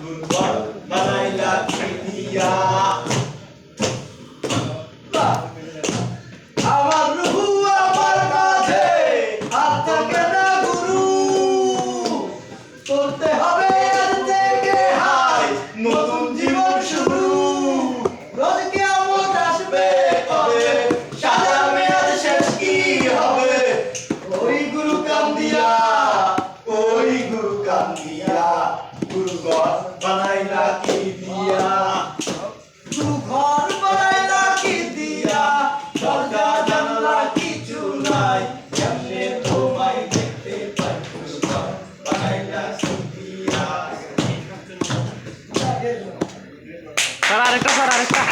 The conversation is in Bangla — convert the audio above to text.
দুর্বল বানাইলা কি দিয়া আমার রুহু আমার মাঝে আর থাকে না গুরু করতে হবে আজ থেকে হাই নতুন জীবন শুরু রোজ কিয়ামত আসবে কবে সাজাবে আজ শেষ কি হবে ওই গুরু কান্দিয়া গুরু ঘর বানাইলা কি দিয়া গুরু ঘর বানাইলা কি দিয়া দরজা জানালা কিছু নাই কেমনে তোমায় দেখতে পাই গুরু ঘর বানাইলা কি দিয়া স্যার আরেকটা